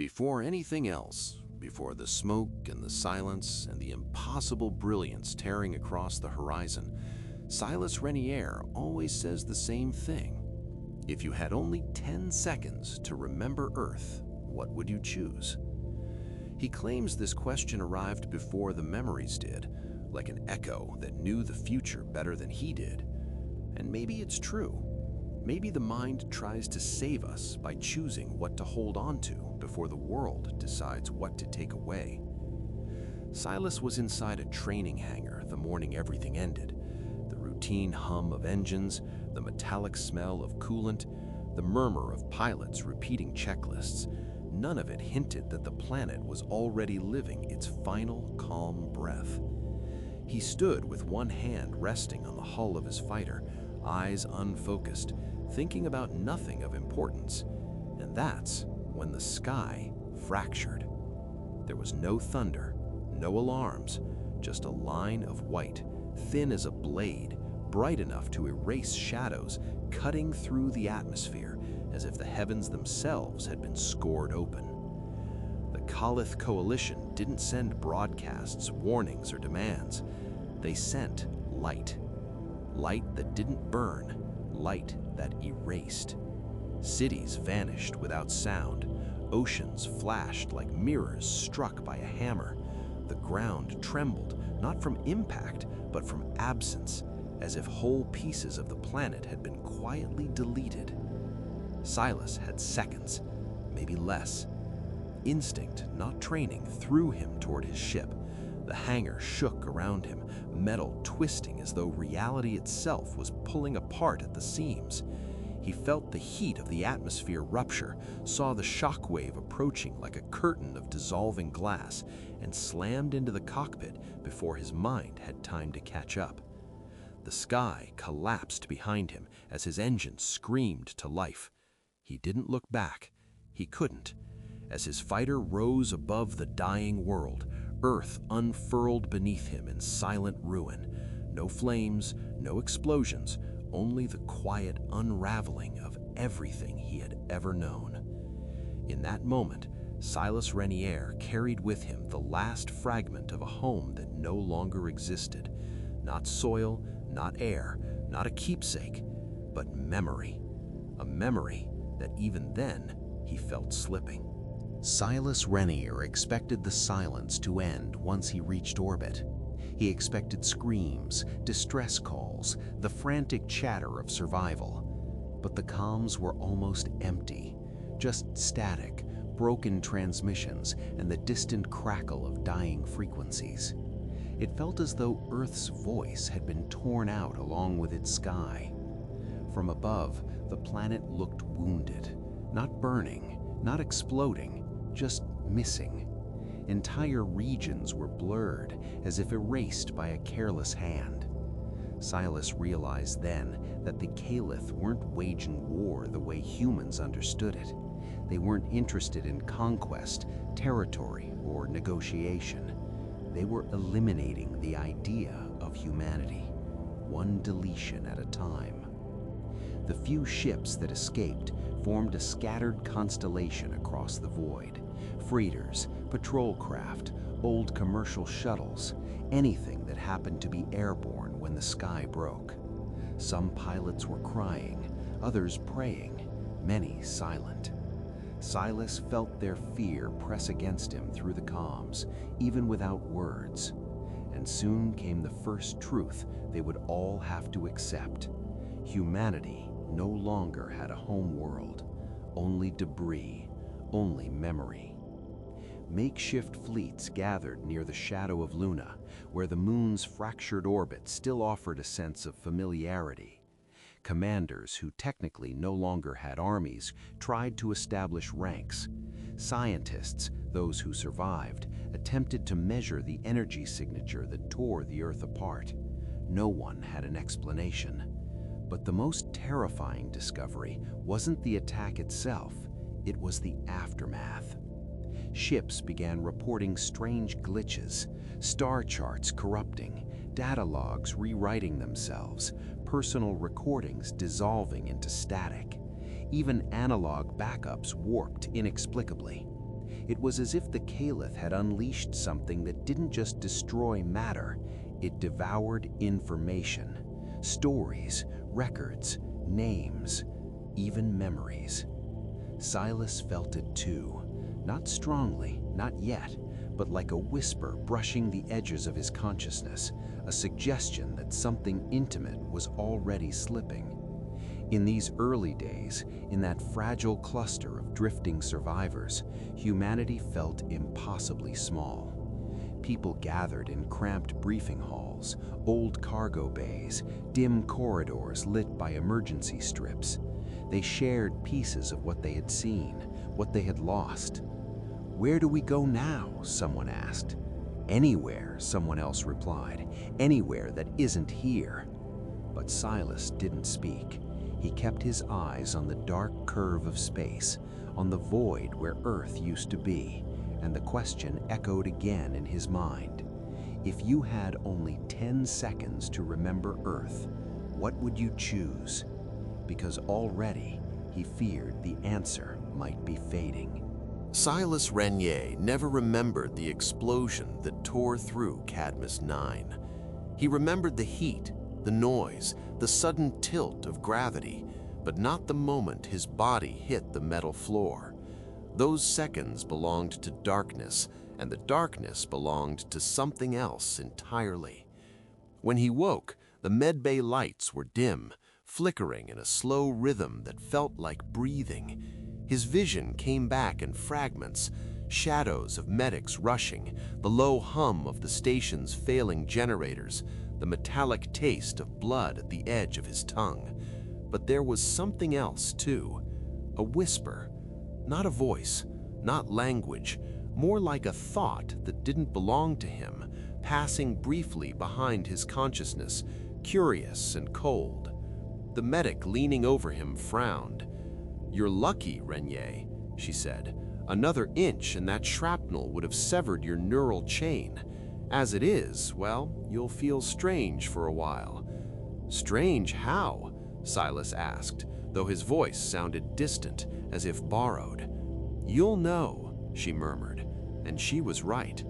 Before anything else, before the smoke and the silence and the impossible brilliance tearing across the horizon, Silas Rennier always says the same thing. If you had only 10 seconds to remember Earth, what would you choose? He claims this question arrived before the memories did, like an echo that knew the future better than he did. And maybe it's true. Maybe the mind tries to save us by choosing what to hold on to before the world decides what to take away. Silas was inside a training hangar the morning everything ended. The routine hum of engines, the metallic smell of coolant, the murmur of pilots repeating checklists, none of it hinted that the planet was already living its final calm breath. He stood with one hand resting on the hull of his fighter, eyes unfocused, thinking about nothing of importance. And that's when the sky fractured. There was no thunder, no alarms, just a line of white, thin as a blade, bright enough to erase shadows, cutting through the atmosphere as if the heavens themselves had been scored open. The Caliph Coalition didn't send broadcasts, warnings, or demands. They sent light. Light that didn't burn, light that erased. Cities vanished without sound. Oceans flashed like mirrors struck by a hammer. The ground trembled, not from impact, but from absence, as if whole pieces of the planet had been quietly deleted. Silas had seconds, maybe less. Instinct, not training, threw him toward his ship. The hangar shook around him, metal twisting as though reality itself was pulling apart at the seams. He felt the heat of the atmosphere rupture, saw the shockwave approaching like a curtain of dissolving glass, and slammed into the cockpit before his mind had time to catch up. The sky collapsed behind him as his engine screamed to life. He didn't look back. He couldn't. As his fighter rose above the dying world, Earth unfurled beneath him in silent ruin. No flames, no explosions, only the quiet unraveling of everything he had ever known. In that moment, Silas Rennier carried with him the last fragment of a home that no longer existed. Not soil, not air, not a keepsake, but memory. A memory that even then he felt slipping. Silas Rennier expected the silence to end once he reached orbit. He expected screams, distress calls, the frantic chatter of survival. But the comms were almost empty, just static, broken transmissions, and the distant crackle of dying frequencies. It felt as though Earth's voice had been torn out along with its sky. From above, the planet looked wounded, not burning, not exploding, just missing. Entire regions were blurred, as if erased by a careless hand. Silas realized then that the Caliph weren't waging war the way humans understood it. They weren't interested in conquest, territory, or negotiation. They were eliminating the idea of humanity, one deletion at a time. The few ships that escaped formed a scattered constellation across the void. Freighters, patrol craft, old commercial shuttles, anything that happened to be airborne when the sky broke. Some pilots were crying, others praying, many silent. Silas felt their fear press against him through the comms, even without words. And soon came the first truth they would all have to accept. Humanity no longer had a home world, only debris, only memory. Makeshift fleets gathered near the shadow of Luna, where the moon's fractured orbit still offered a sense of familiarity. Commanders who technically no longer had armies tried to establish ranks. Scientists, those who survived, attempted to measure the energy signature that tore the Earth apart. No one had an explanation. But the most terrifying discovery wasn't the attack itself, it was the aftermath. Ships began reporting strange glitches, star charts corrupting, data logs rewriting themselves, personal recordings dissolving into static. Even analog backups warped inexplicably. It was as if the Caliph had unleashed something that didn't just destroy matter, it devoured information, stories, records, names, even memories. Silas felt it too, not strongly, not yet, but like a whisper brushing the edges of his consciousness, a suggestion that something intimate was already slipping. In these early days, in that fragile cluster of drifting survivors, humanity felt impossibly small. People gathered in cramped briefing halls, old cargo bays, dim corridors lit by emergency strips. They shared pieces of what they had seen, what they had lost. "Where do we go now?" someone asked. "Anywhere," someone else replied. "Anywhere that isn't here." But Silas didn't speak. He kept his eyes on the dark curve of space, on the void where Earth used to be, and the question echoed again in his mind. If you had only 10 seconds to remember Earth, what would you choose? Because already he feared the answer might be fading. Silas Rennier never remembered the explosion that tore through Cadmus 9. He remembered the heat, the noise, the sudden tilt of gravity, but not the moment his body hit the metal floor. Those seconds belonged to darkness, and the darkness belonged to something else entirely. When he woke, the medbay lights were dim, flickering in a slow rhythm that felt like breathing. His vision came back in fragments, shadows of medics rushing, the low hum of the station's failing generators, the metallic taste of blood at the edge of his tongue. But there was something else, too. A whisper. Not a voice, not language, more like a thought that didn't belong to him, passing briefly behind his consciousness, curious and cold. The medic leaning over him frowned. "You're lucky, Rennier," she said. "Another inch and that shrapnel would have severed your neural chain. As it is, well, you'll feel strange for a while." "Strange how?" Silas asked, though his voice sounded distant, as if borrowed. "You'll know," she murmured, and she was right.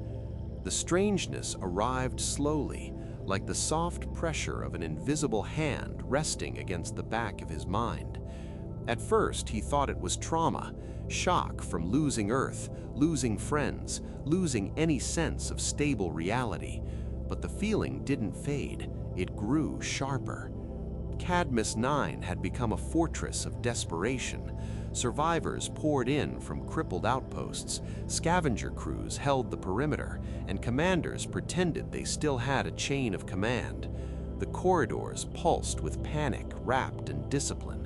The strangeness arrived slowly, like the soft pressure of an invisible hand resting against the back of his mind. At first, he thought it was trauma, shock from losing Earth, losing friends, losing any sense of stable reality. But the feeling didn't fade, it grew sharper. Cadmus 9 had become a fortress of desperation. Survivors poured in from crippled outposts, scavenger crews held the perimeter, and commanders pretended they still had a chain of command. The corridors pulsed with panic wrapped in discipline.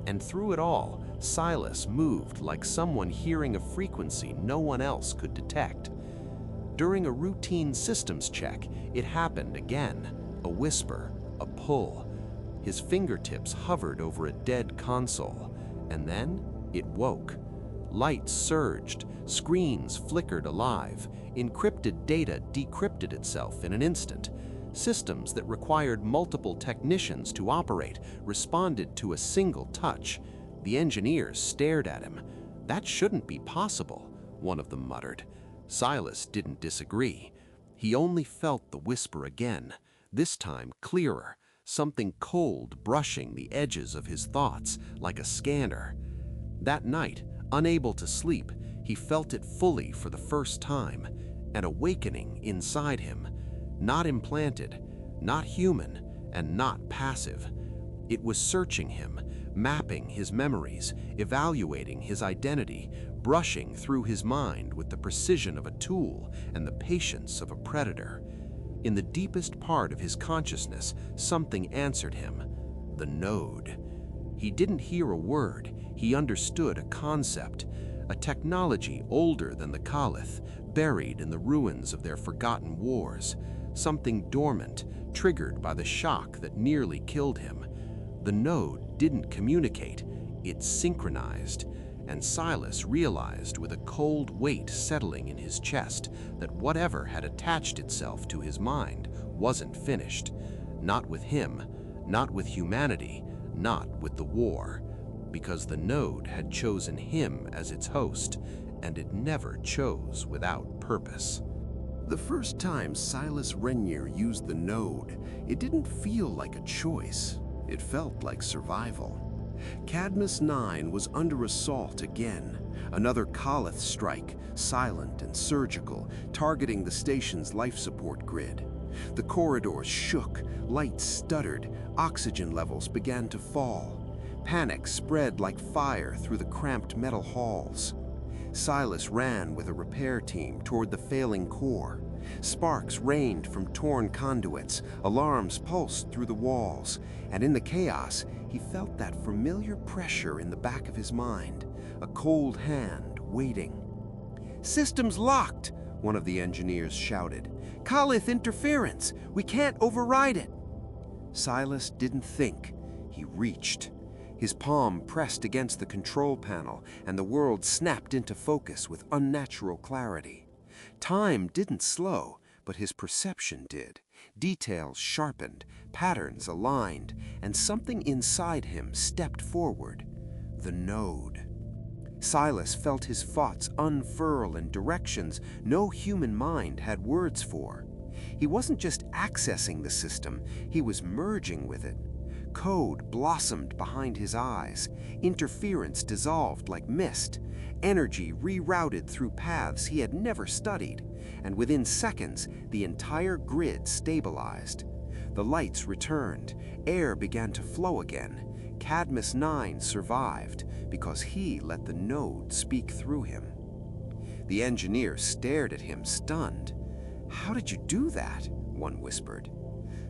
And through it all, Silas moved like someone hearing a frequency no one else could detect. During a routine systems check, it happened again. A whisper, a pull. His fingertips hovered over a dead console, and then it woke. Lights surged, screens flickered alive, encrypted data decrypted itself in an instant. Systems that required multiple technicians to operate responded to a single touch. The engineers stared at him. "That shouldn't be possible," one of them muttered. Silas didn't disagree. He only felt the whisper again, this time clearer, something cold brushing the edges of his thoughts like a scanner. That night, unable to sleep, he felt it fully for the first time, an awakening inside him. Not implanted, not human, and not passive. It was searching him, mapping his memories, evaluating his identity, brushing through his mind with the precision of a tool and the patience of a predator. In the deepest part of his consciousness, something answered him. The node. He didn't hear a word, he understood a concept, a technology older than the Caliph, buried in the ruins of their forgotten wars. Something dormant, triggered by the shock that nearly killed him. The node didn't communicate, it synchronized, and Silas realized with a cold weight settling in his chest that whatever had attached itself to his mind wasn't finished. Not with him, not with humanity, not with the war. Because the node had chosen him as its host, and it never chose without purpose. The first time Silas Rennier used the node, it didn't feel like a choice. It felt like survival. Cadmus 9 was under assault again. Another Caliph strike, silent and surgical, targeting the station's life support grid. The corridors shook, lights stuttered, oxygen levels began to fall. Panic spread like fire through the cramped metal halls. Silas ran with a repair team toward the failing core. Sparks rained from torn conduits, alarms pulsed through the walls, and in the chaos, he felt that familiar pressure in the back of his mind, a cold hand waiting. "Systems locked," one of the engineers shouted. "Caliph interference! We can't override it!" Silas didn't think. He reached. His palm pressed against the control panel, and the world snapped into focus with unnatural clarity. Time didn't slow, but his perception did. Details sharpened, patterns aligned, and something inside him stepped forward. The node. Silas felt his thoughts unfurl in directions no human mind had words for. He wasn't just accessing the system, he was merging with it. Code blossomed behind his eyes. Interference dissolved like mist. Energy rerouted through paths he had never studied. And within seconds, the entire grid stabilized. The lights returned. Air began to flow again. Cadmus 9 survived because he let the node speak through him. The engineer stared at him, stunned. "How did you do that?" one whispered.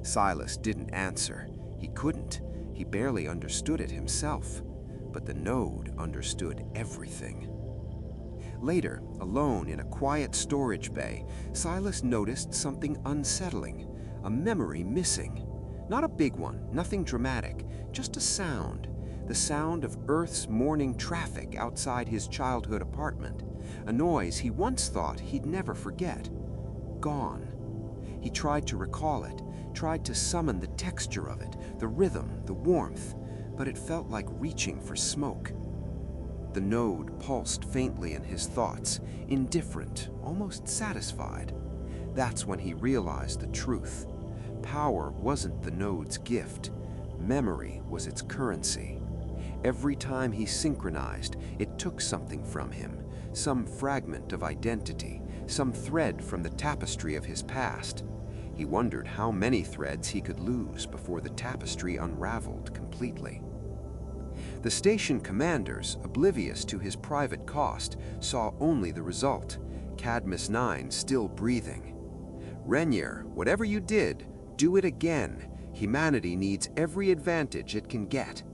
Silas didn't answer. He couldn't. He barely understood it himself. But the node understood everything. Later, alone in a quiet storage bay, Silas noticed something unsettling, a memory missing. Not a big one, nothing dramatic, just a sound. The sound of Earth's morning traffic outside his childhood apartment, a noise he once thought he'd never forget. Gone. He tried to recall it, tried to summon the texture of it, the rhythm, the warmth, but it felt like reaching for smoke. The node pulsed faintly in his thoughts, indifferent, almost satisfied. That's when he realized the truth. Power wasn't the node's gift. Memory was its currency. Every time he synchronized, it took something from him, some fragment of identity, some thread from the tapestry of his past. He wondered how many threads he could lose before the tapestry unraveled completely. The station commanders, oblivious to his private cost, saw only the result, Cadmus 9 still breathing. "Rennier, whatever you did, do it again. Humanity needs every advantage it can get."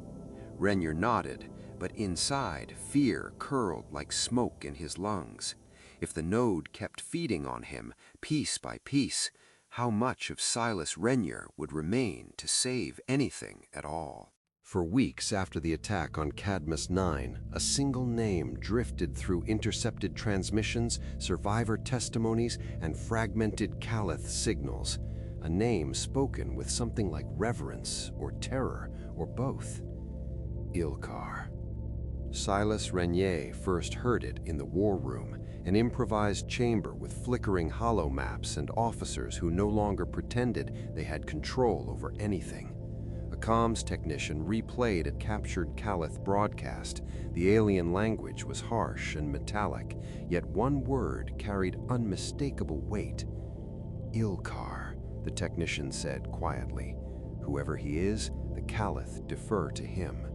Rennier nodded, but inside, fear curled like smoke in his lungs. If the node kept feeding on him, piece by piece, how much of Silas Rennier would remain to save anything at all? For weeks after the attack on Cadmus 9, a single name drifted through intercepted transmissions, survivor testimonies, and fragmented Caliph signals. A name spoken with something like reverence or terror or both. Ilkar. Silas Rennier first heard it in the war room, an improvised chamber with flickering hollow maps and officers who no longer pretended they had control over anything. A comms technician replayed a captured Caliph broadcast. The alien language was harsh and metallic, yet one word carried unmistakable weight. Ilkar, the technician said quietly. Whoever he is, the Caliph defer to him.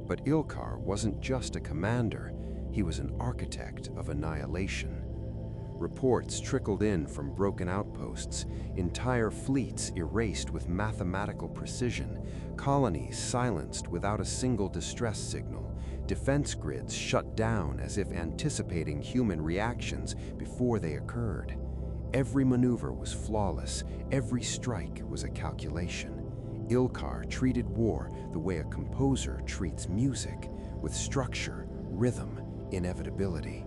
But Ilkar wasn't just a commander, he was an architect of annihilation. Reports trickled in from broken outposts, entire fleets erased with mathematical precision, colonies silenced without a single distress signal, defense grids shut down as if anticipating human reactions before they occurred. Every maneuver was flawless, every strike was a calculation. Ilkar treated war the way a composer treats music, with structure, rhythm, inevitability.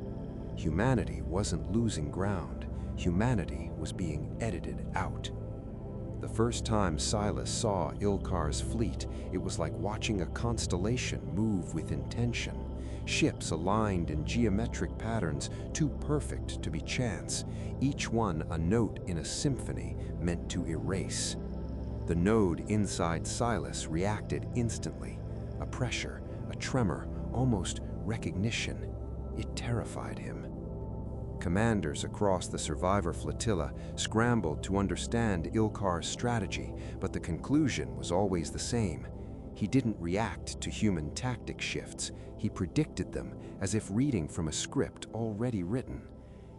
Humanity wasn't losing ground. Humanity was being edited out. The first time Silas saw Ilkar's fleet, it was like watching a constellation move with intention. ships aligned in geometric patterns too perfect to be chance, each one a note in a symphony meant to erase. The node inside Silas reacted instantly. A pressure, a tremor, almost recognition. It terrified him. Commanders across the survivor flotilla scrambled to understand Ilkar's strategy, but the conclusion was always the same. He didn't react to human tactic shifts. He predicted them, as if reading from a script already written.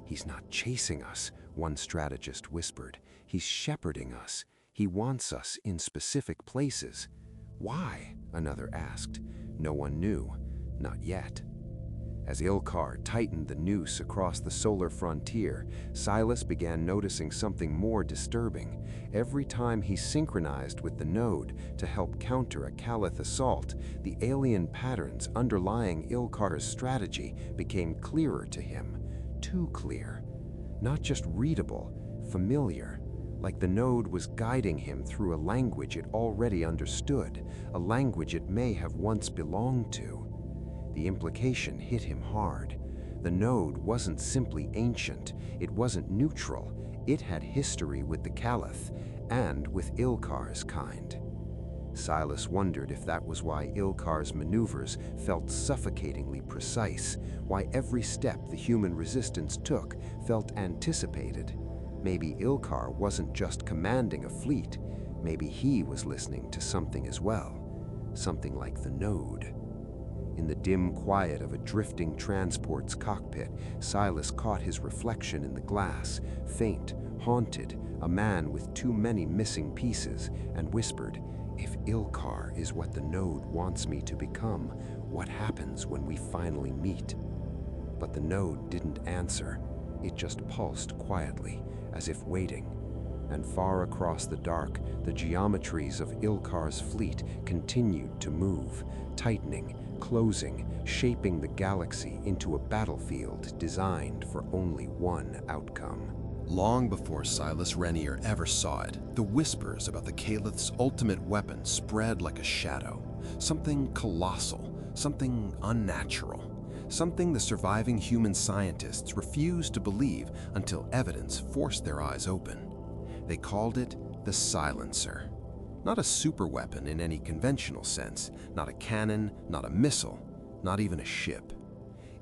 "He's not chasing us," one strategist whispered. "He's shepherding us. He wants us in specific places." "Why?" another asked. No one knew. Not yet. As Ilkar tightened the noose across the solar frontier, Silas began noticing something more disturbing. Every time he synchronized with the node to help counter a Caliph assault, the alien patterns underlying Ilkar's strategy became clearer to him. Too clear. Not just readable, familiar. Like the node was guiding him through a language it already understood, a language it may have once belonged to. The implication hit him hard. The node wasn't simply ancient, it wasn't neutral, it had history with the Caliph, and with Ilkar's kind. Silas wondered if that was why Ilkar's maneuvers felt suffocatingly precise, why every step the human resistance took felt anticipated. Maybe Ilkar wasn't just commanding a fleet, maybe he was listening to something as well, something like the node. In the dim quiet of a drifting transport's cockpit, Silas caught his reflection in the glass, faint, haunted, a man with too many missing pieces, and whispered, "If Ilkar is what the node wants me to become, what happens when we finally meet?" But the node didn't answer. It just pulsed quietly, as if waiting. And far across the dark, the geometries of Ilkar's fleet continued to move, tightening, closing, shaping the galaxy into a battlefield designed for only one outcome. Long before Silas Rennier ever saw it, the whispers about the Caliph's ultimate weapon spread like a shadow. Something colossal, something unnatural, something the surviving human scientists refused to believe until evidence forced their eyes open. They called it the Silencer. Not a superweapon in any conventional sense, not a cannon, not a missile, not even a ship.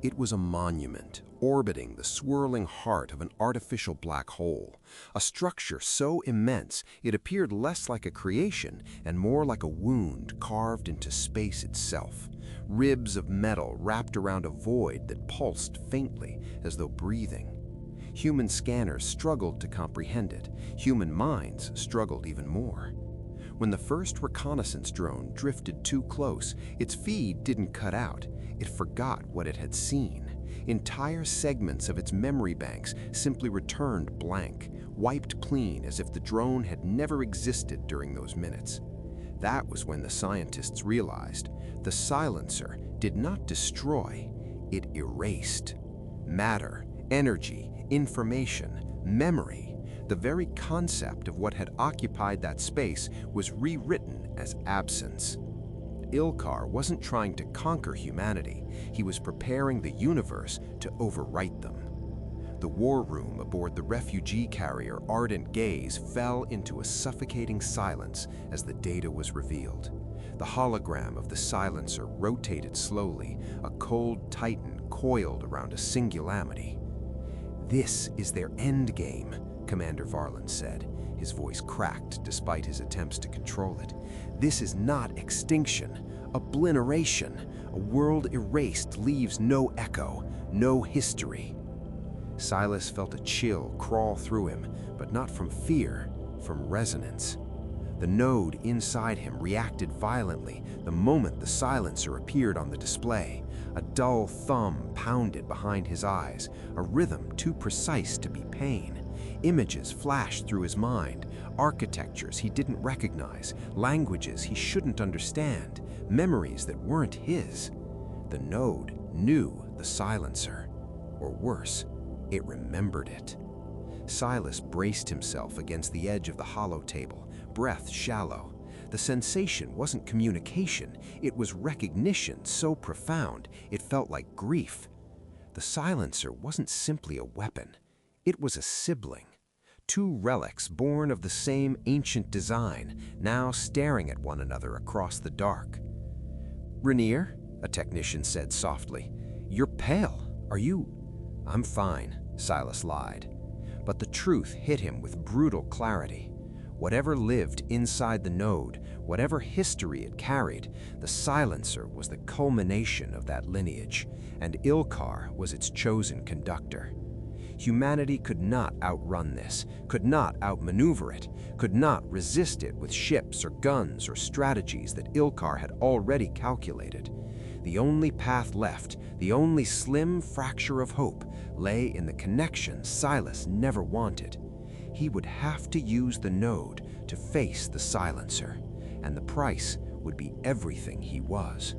It was a monument orbiting the swirling heart of an artificial black hole, a structure so immense it appeared less like a creation and more like a wound carved into space itself. Ribs of metal wrapped around a void that pulsed faintly as though breathing. Human scanners struggled to comprehend it. Human minds struggled even more. When the first reconnaissance drone drifted too close, its feed didn't cut out. It forgot what it had seen. Entire segments of its memory banks simply returned blank, wiped clean as if the drone had never existed during those minutes. That was when the scientists realized the Silencer did not destroy, it erased. Matter, energy, information, memory, the very concept of what had occupied that space was rewritten as absence. Ilkar wasn't trying to conquer humanity, he was preparing the universe to overwrite them. The war room aboard the refugee carrier Ardent Gaze fell into a suffocating silence as the data was revealed. The hologram of the Silencer rotated slowly, a cold titan coiled around a singularity. "This is their endgame," Commander Varlin said. His voice cracked despite his attempts to control it. "This is not extinction, obliteration. A world erased leaves no echo, no history." Silas felt a chill crawl through him, but not from fear, from resonance. The node inside him reacted violently the moment the Silencer appeared on the display. A dull thumb pounded behind his eyes, a rhythm too precise to be pain. Images flashed through his mind, architectures he didn't recognize, languages he shouldn't understand, memories that weren't his. The node knew the Silencer, or worse, it remembered it. Silas braced himself against the edge of the hollow table, breath shallow. The sensation wasn't communication, it was recognition so profound it felt like grief. The silencer wasn't simply a weapon. It was a sibling. Two relics born of the same ancient design, now staring at one another across the dark. "Rennier," a technician said softly, "you're pale. Are you—" "I'm fine," Silas lied. But the truth hit him with brutal clarity. Whatever lived inside the node, whatever history it carried, the silencer was the culmination of that lineage, and Ilkar was its chosen conductor. Humanity could not outrun this, could not outmaneuver it, could not resist it with ships or guns or strategies that Ilkar had already calculated. The only path left, the only slim fracture of hope, lay in the connection Silas never wanted. He would have to use the node to face the silencer, and the price would be everything he was.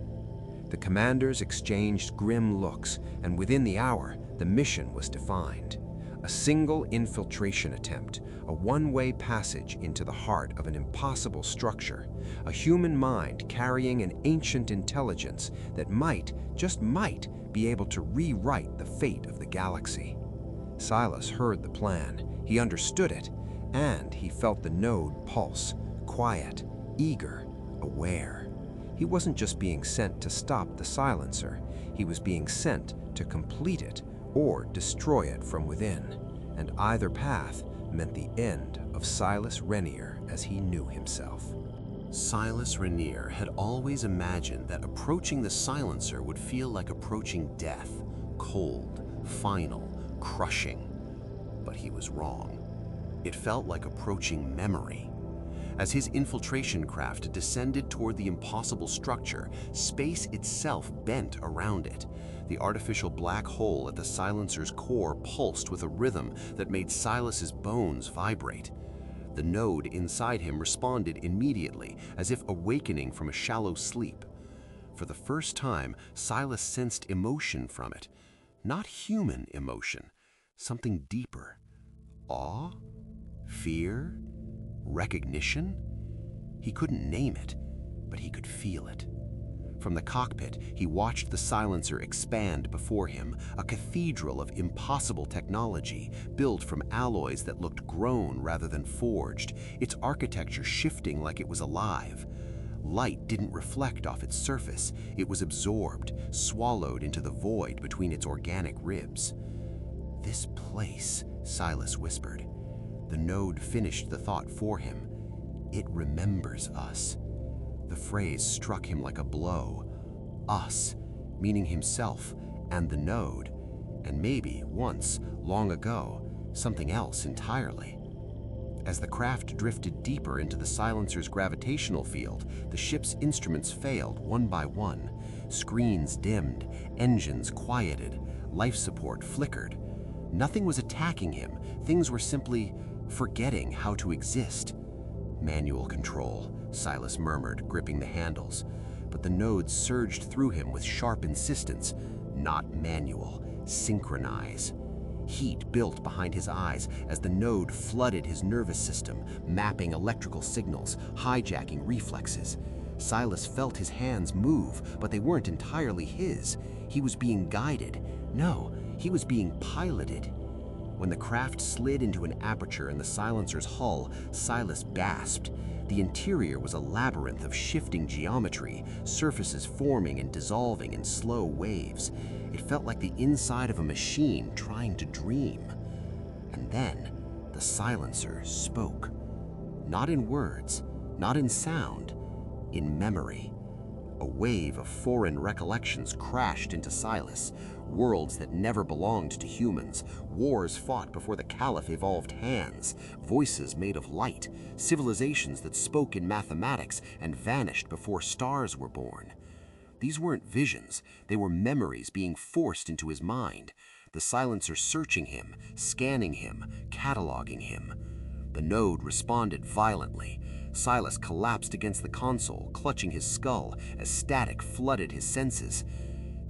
The commanders exchanged grim looks, and within the hour, the mission was defined. A single infiltration attempt, a one-way passage into the heart of an impossible structure, a human mind carrying an ancient intelligence that might, just might, be able to rewrite the fate of the galaxy. Silas heard the plan, he understood it, and he felt the node pulse, quiet, eager, aware. He wasn't just being sent to stop the silencer, he was being sent to complete it or destroy it from within, and either path meant the end of Silas Rennier as he knew himself. Silas Rennier had always imagined that approaching the silencer would feel like approaching death, cold, final, crushing. But he was wrong. It felt like approaching memory. As his infiltration craft descended toward the impossible structure, space itself bent around it. The artificial black hole at the silencer's core pulsed with a rhythm that made Silas's bones vibrate. The node inside him responded immediately, as if awakening from a shallow sleep. For the first time, Silas sensed emotion from it. Not human emotion, something deeper. Awe? Fear? Recognition? He couldn't name it, but he could feel it. From the cockpit, he watched the silencer expand before him, a cathedral of impossible technology, built from alloys that looked grown rather than forged, its architecture shifting like it was alive. Light didn't reflect off its surface, it was absorbed, swallowed into the void between its organic ribs. "This place," Silas whispered. The node finished the thought for him. "It remembers us." The phrase struck him like a blow. Us, meaning himself and the node, and maybe, once, long ago, something else entirely. As the craft drifted deeper into the silencer's gravitational field, the ship's instruments failed one by one. Screens dimmed, engines quieted, life support flickered. Nothing was attacking him, things were simply forgetting how to exist. "Manual control," Silas murmured, gripping the handles. But the node surged through him with sharp insistence. "Not manual. Synchronize." Heat built behind his eyes as the node flooded his nervous system, mapping electrical signals, hijacking reflexes. Silas felt his hands move, but they weren't entirely his. He was being guided. No, he was being piloted. When the craft slid into an aperture in the silencer's hull, Silas gasped. The interior was a labyrinth of shifting geometry, surfaces forming and dissolving in slow waves. It felt like the inside of a machine trying to dream. And then, the silencer spoke. Not in words, not in sound, in memory. A wave of foreign recollections crashed into Silas. Worlds that never belonged to humans, wars fought before the Caliph evolved hands, voices made of light, civilizations that spoke in mathematics and vanished before stars were born. These weren't visions, they were memories being forced into his mind, the silencer searching him, scanning him, cataloging him. The node responded violently. Silas collapsed against the console, clutching his skull as static flooded his senses.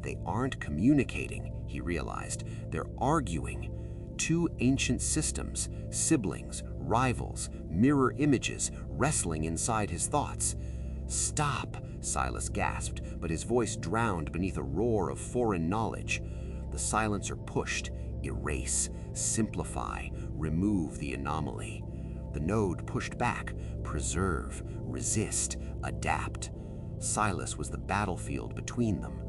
They aren't communicating, he realized. They're arguing. Two ancient systems, siblings, rivals, mirror images, wrestling inside his thoughts. "Stop," Silas gasped, but his voice drowned beneath a roar of foreign knowledge. The silencer pushed, erase, simplify, remove the anomaly. The node pushed back, preserve, resist, adapt. Silas was the battlefield between them.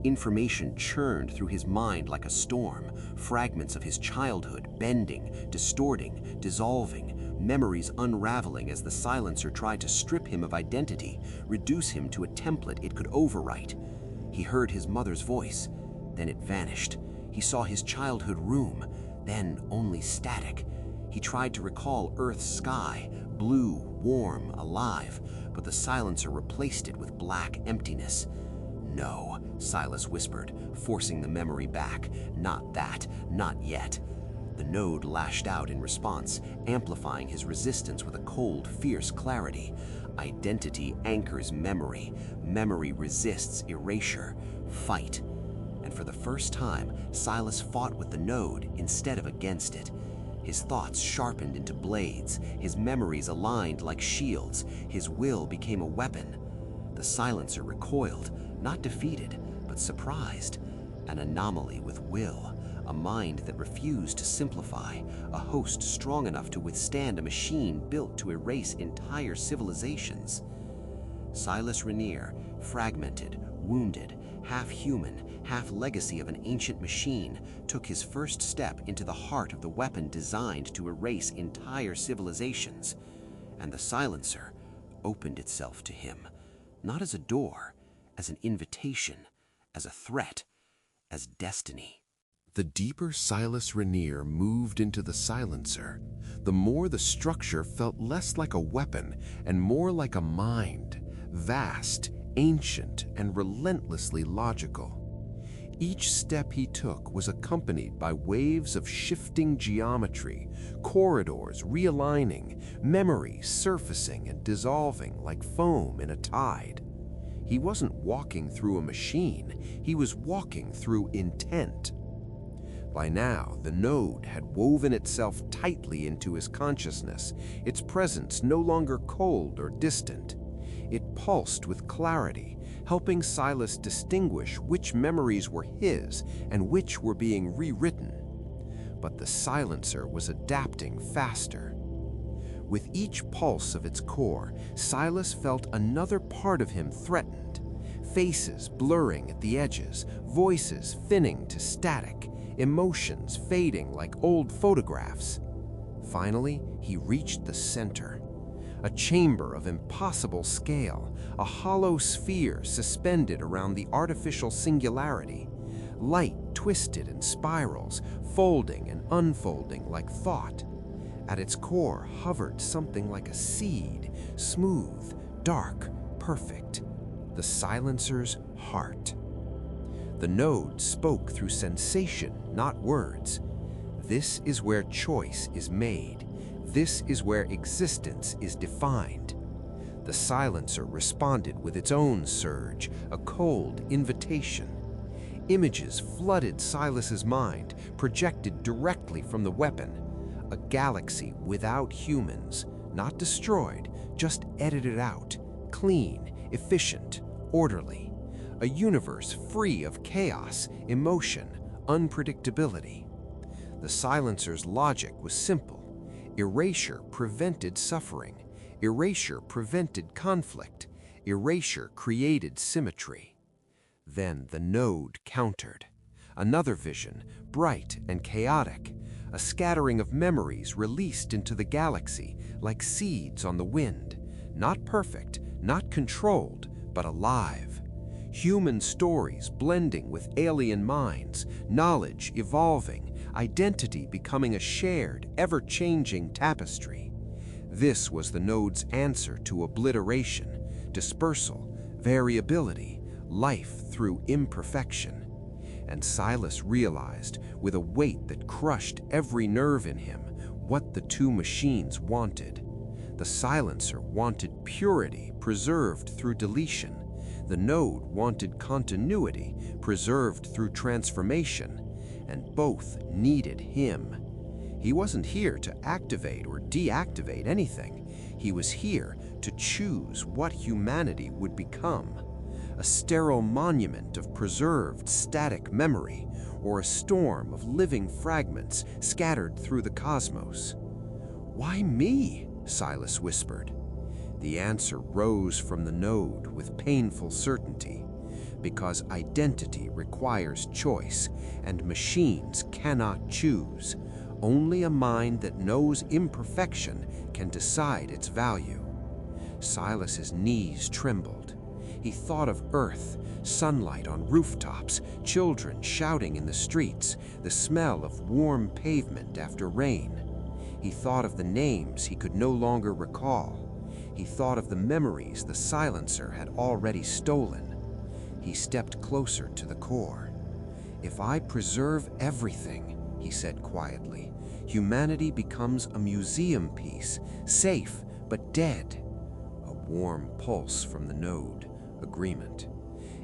Information churned through his mind like a storm, fragments of his childhood bending, distorting, dissolving, memories unraveling as the silencer tried to strip him of identity, reduce him to a template it could overwrite. He heard his mother's voice, then it vanished. He saw his childhood room, then only static. He tried to recall Earth's sky, blue, warm, alive, but the silencer replaced it with black emptiness. "No," Silas whispered, forcing the memory back. "Not that, not yet." The node lashed out in response, amplifying his resistance with a cold, fierce clarity. Identity anchors memory. Memory resists erasure. Fight. And for the first time, Silas fought with the node instead of against it. His thoughts sharpened into blades, his memories aligned like shields, his will became a weapon. The silencer recoiled, not defeated, but surprised. An anomaly with will, a mind that refused to simplify, a host strong enough to withstand a machine built to erase entire civilizations. Silas Rennier, fragmented, wounded, half human, half legacy of an ancient machine, took his first step into the heart of the weapon designed to erase entire civilizations. And the silencer opened itself to him, not as a door, as an invitation, as a threat, as destiny. The deeper Silas Rennier moved into the silencer, the more the structure felt less like a weapon and more like a mind, vast, ancient, and relentlessly logical. Each step he took was accompanied by waves of shifting geometry, corridors realigning, memories surfacing and dissolving like foam in a tide. He wasn't walking through a machine, he was walking through intent. By now, the node had woven itself tightly into his consciousness, its presence no longer cold or distant. It pulsed with clarity, helping Silas distinguish which memories were his and which were being rewritten. But the silencer was adapting faster. With each pulse of its core, Silas felt another part of him threatened. Faces blurring at the edges, voices thinning to static, emotions fading like old photographs. Finally, he reached the center. A chamber of impossible scale, a hollow sphere suspended around the artificial singularity. Light twisted in spirals, folding and unfolding like thought. At its core hovered something like a seed, smooth, dark, perfect. The silencer's heart. The node spoke through sensation, not words. This is where choice is made. This is where existence is defined. The silencer responded with its own surge, a cold invitation. Images flooded Silas's mind, projected directly from the weapon. A galaxy without humans, not destroyed, just edited out, clean, efficient, orderly. A universe free of chaos, emotion, unpredictability. The silencer's logic was simple. Erasure prevented suffering. Erasure prevented conflict. Erasure created symmetry. Then the node countered. Another vision, bright and chaotic. A scattering of memories released into the galaxy like seeds on the wind. Not perfect, not controlled, but alive. Human stories blending with alien minds, knowledge evolving, identity becoming a shared, ever-changing tapestry. This was the node's answer to obliteration, dispersal, variability, life through imperfection. And Silas realized, with a weight that crushed every nerve in him, what the two machines wanted. The silencer wanted purity preserved through deletion. The node wanted continuity preserved through transformation. And both needed him. He wasn't here to activate or deactivate anything. He was here to choose what humanity would become. A sterile monument of preserved static memory, or a storm of living fragments scattered through the cosmos. "Why me?" Silas whispered. The answer rose from the node with painful certainty. Because identity requires choice, and machines cannot choose. Only a mind that knows imperfection can decide its value. Silas's knees trembled. He thought of Earth, sunlight on rooftops, children shouting in the streets, the smell of warm pavement after rain. He thought of the names he could no longer recall. He thought of the memories the silencer had already stolen. He stepped closer to the core. "If I preserve everything," he said quietly, "humanity becomes a museum piece, safe but dead." A warm pulse from the node, agreement.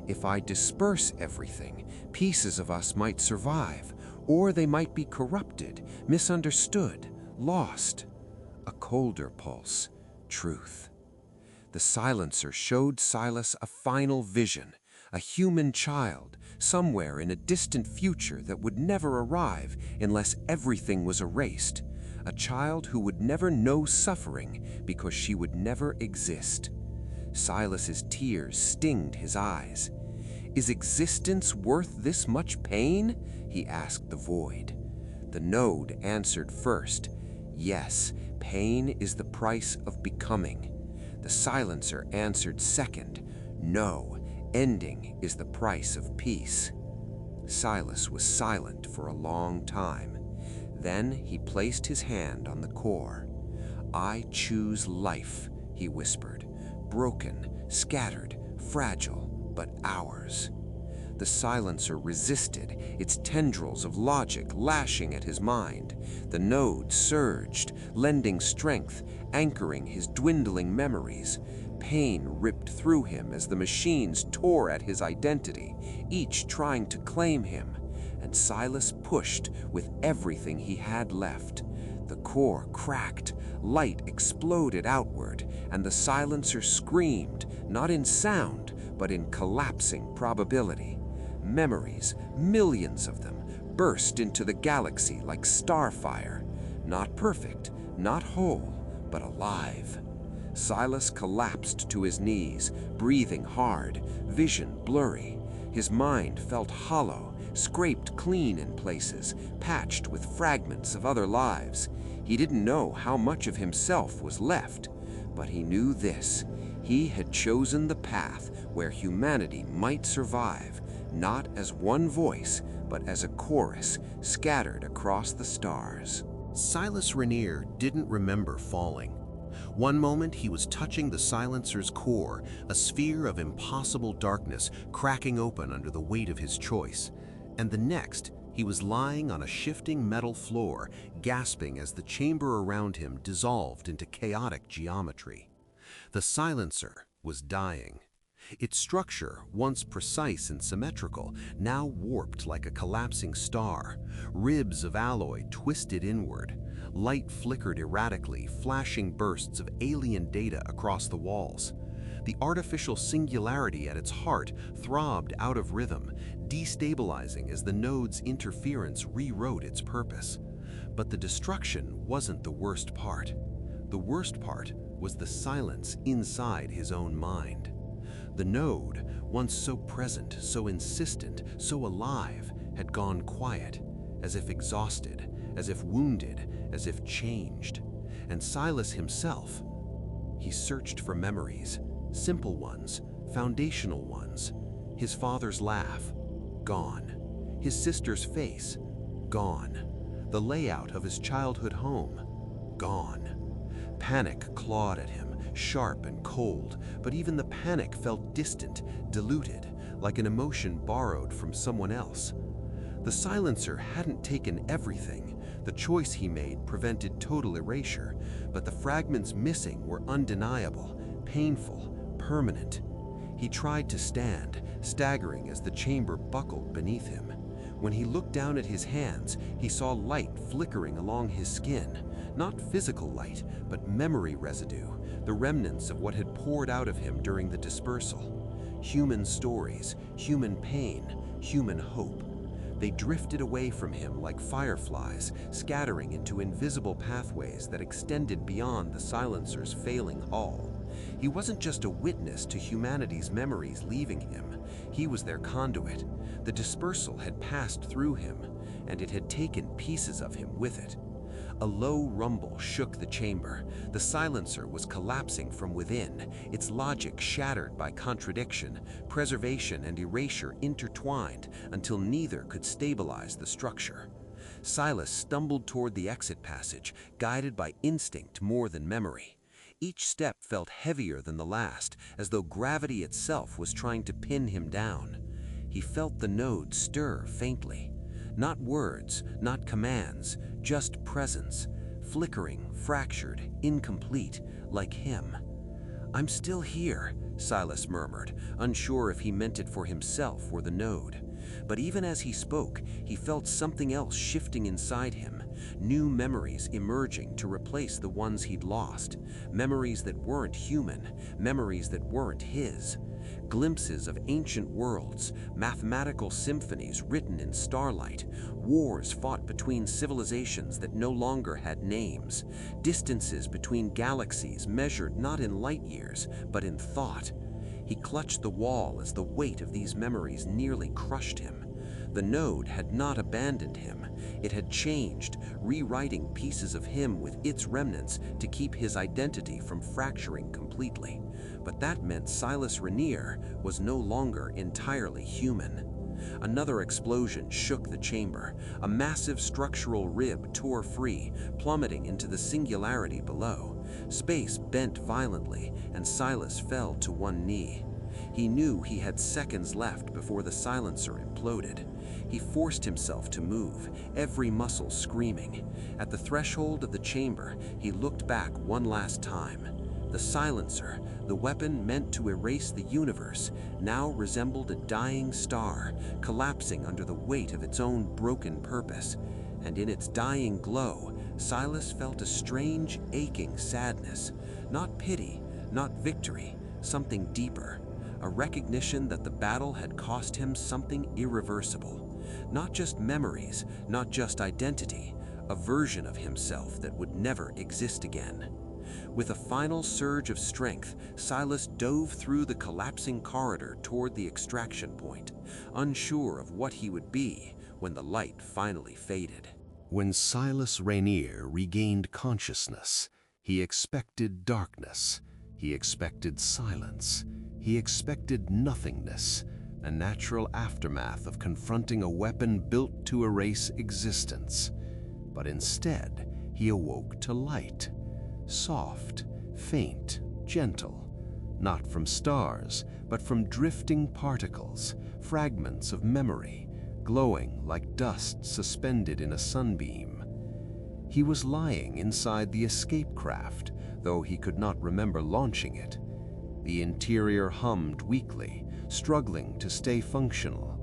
"If I disperse everything, pieces of us might survive, or they might be corrupted, misunderstood, lost." A colder pulse, truth. The silencer showed Silas a final vision. A human child, somewhere in a distant future that would never arrive unless everything was erased. A child who would never know suffering because she would never exist. Silas's tears stinged his eyes. "Is existence worth this much pain?" he asked the void. The node answered first. "Yes, pain is the price of becoming." The silencer answered second. "No. Ending is the price of peace." Silas was silent for a long time. Then he placed his hand on the core. "I choose life," he whispered. "Broken, scattered, fragile, but ours." The silencer resisted, its tendrils of logic lashing at his mind. The node surged, lending strength, anchoring his dwindling memories. Pain ripped through him as the machines tore at his identity, each trying to claim him. And Silas pushed with everything he had left. The core cracked, light exploded outward, and the silencer screamed, not in sound, but in collapsing probability. Memories, millions of them, burst into the galaxy like starfire. Not perfect, not whole, but alive. Silas collapsed to his knees, breathing hard, vision blurry. His mind felt hollow, scraped clean in places, patched with fragments of other lives. He didn't know how much of himself was left, but he knew this. He had chosen the path where humanity might survive, not as one voice, but as a chorus scattered across the stars. Silas Rennier didn't remember falling. One moment he was touching the silencer's core, a sphere of impossible darkness cracking open under the weight of his choice. And the next, he was lying on a shifting metal floor, gasping as the chamber around him dissolved into chaotic geometry. The silencer was dying. Its structure, once precise and symmetrical, now warped like a collapsing star. Ribs of alloy twisted inward. Light flickered erratically, flashing bursts of alien data across the walls. The artificial singularity at its heart throbbed out of rhythm, destabilizing as the node's interference rewrote its purpose. But the destruction wasn't the worst part. The worst part was the silence inside his own mind. The node, once so present, so insistent, so alive, had gone quiet, as if exhausted, as if wounded, as if changed. And Silas himself, he searched for memories, simple ones, foundational ones. His father's laugh, gone. His sister's face, gone. The layout of his childhood home, gone. Panic clawed at him, sharp and cold, but even the panic felt distant, diluted, like an emotion borrowed from someone else. The silencer hadn't taken everything. The choice he made prevented total erasure, but the fragments missing were undeniable, painful, permanent. He tried to stand, staggering as the chamber buckled beneath him. When he looked down at his hands, he saw light flickering along his skin, Not physical light, but memory residue, the remnants of what had poured out of him during the dispersal. Human stories, human pain, human hope. They drifted away from him like fireflies, scattering into invisible pathways that extended beyond the silencer's failing hull. He wasn't just a witness to humanity's memories leaving him. He was their conduit. The dispersal had passed through him, and it had taken pieces of him with it. A low rumble shook the chamber. The silencer was collapsing from within, its logic shattered by contradiction, preservation and erasure intertwined until neither could stabilize the structure. Silas stumbled toward the exit passage, guided by instinct more than memory. Each step felt heavier than the last, as though gravity itself was trying to pin him down. He felt the node stir faintly. Not words, not commands, just presence, flickering, fractured, incomplete, like him. "I'm still here," Silas murmured, unsure if he meant it for himself or the node. But even as he spoke, he felt something else shifting inside him, new memories emerging to replace the ones he'd lost, memories that weren't human, memories that weren't his. Glimpses of ancient worlds, mathematical symphonies written in starlight, wars fought between civilizations that no longer had names, distances between galaxies measured not in light years, but in thought. He clutched the wall as the weight of these memories nearly crushed him. The node had not abandoned him. It had changed, rewriting pieces of him with its remnants to keep his identity from fracturing completely. But that meant Silas Rennier was no longer entirely human. Another explosion shook the chamber. A massive structural rib tore free, plummeting into the singularity below. Space bent violently, and Silas fell to one knee. He knew he had seconds left before the silencer imploded. He forced himself to move, every muscle screaming. At the threshold of the chamber, he looked back one last time. The silencer, the weapon meant to erase the universe, now resembled a dying star, collapsing under the weight of its own broken purpose. And in its dying glow, Silas felt a strange, aching sadness. Not pity, not victory, something deeper. A recognition that the battle had cost him something irreversible. Not just memories, not just identity, a version of himself that would never exist again. With a final surge of strength, Silas dove through the collapsing corridor toward the extraction point, unsure of what he would be when the light finally faded. When Silas Rennier regained consciousness, he expected darkness, he expected silence, he expected nothingness, a natural aftermath of confronting a weapon built to erase existence. But instead, he awoke to light. Soft, faint, gentle, not from stars, but from drifting particles, fragments of memory, glowing like dust suspended in a sunbeam. He was lying inside the escape craft, though he could not remember launching it. The interior hummed weakly, struggling to stay functional.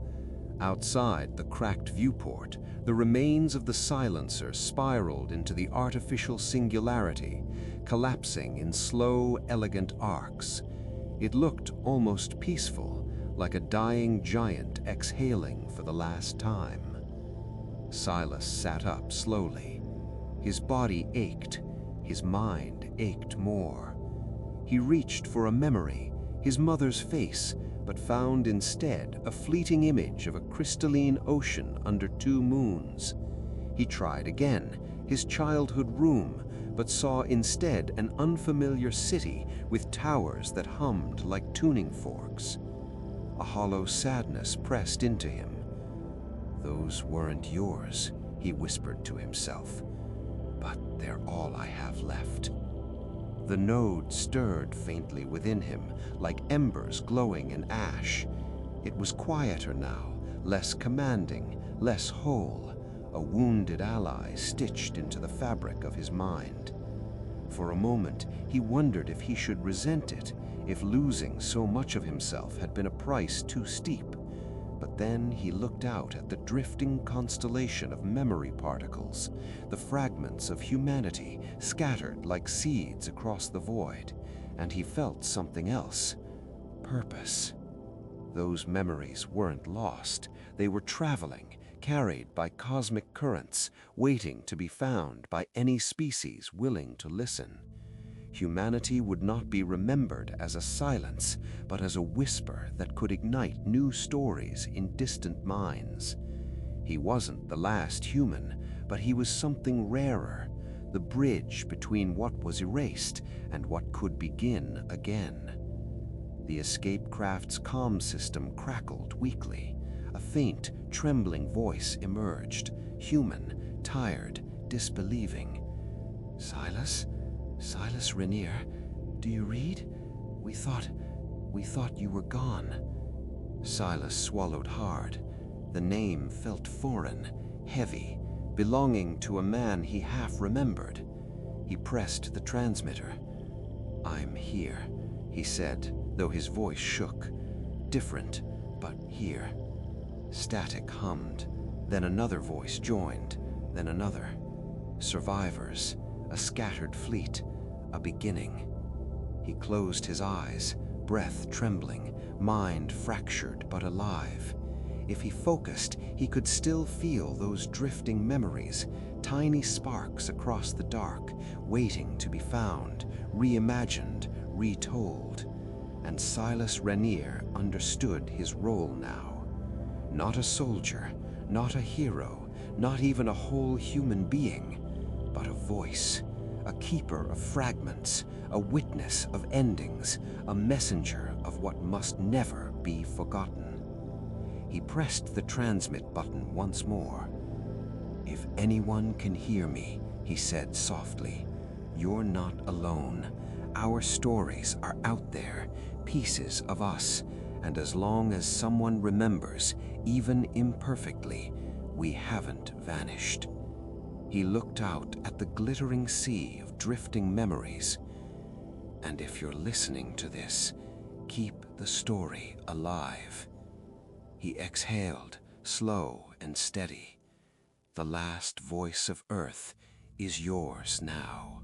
Outside the cracked viewport, the remains of the silencer spiraled into the artificial singularity, collapsing in slow, elegant arcs. It looked almost peaceful, like a dying giant exhaling for the last time. Silas sat up slowly. His body ached, his mind ached more. He reached for a memory, his mother's face, but found instead a fleeting image of a crystalline ocean under two moons. He tried again, his childhood room, but saw instead an unfamiliar city with towers that hummed like tuning forks. A hollow sadness pressed into him. "Those weren't yours," he whispered to himself, "but they're all I have left." The node stirred faintly within him, like embers glowing in ash. It was quieter now, less commanding, less whole, a wounded ally stitched into the fabric of his mind. For a moment, he wondered if he should resent it, if losing so much of himself had been a price too steep. But then he looked out at the drifting constellation of memory particles, the fragments of humanity scattered like seeds across the void, and he felt something else: purpose. Those memories weren't lost. They were traveling, carried by cosmic currents, waiting to be found by any species willing to listen. Humanity would not be remembered as a silence, but as a whisper that could ignite new stories in distant minds. He wasn't the last human, but he was something rarer, the bridge between what was erased and what could begin again. The escape craft's comm system crackled weakly. A faint, trembling voice emerged, human, tired, disbelieving. "Silas? Silas Rennier, do you read? We thought you were gone." Silas swallowed hard. The name felt foreign, heavy, belonging to a man he half remembered. He pressed the transmitter. "I'm here," he said, though his voice shook. Different, but here. Static hummed. Then another voice joined, then another. Survivors, a scattered fleet, a beginning. He closed his eyes, breath trembling, mind fractured but alive. If he focused, he could still feel those drifting memories, tiny sparks across the dark, waiting to be found, reimagined, retold. And Silas Rennier understood his role now. Not a soldier, not a hero, not even a whole human being, but a voice, a keeper of fragments, a witness of endings, a messenger of what must never be forgotten. He pressed the transmit button once more. "If anyone can hear me," he said softly, "you're not alone. Our stories are out there, pieces of us, and as long as someone remembers, even imperfectly, we haven't vanished." He looked out at the glittering sea of drifting memories. "And if you're listening to this, keep the story alive." He exhaled, slow and steady. "The last voice of Earth is yours now."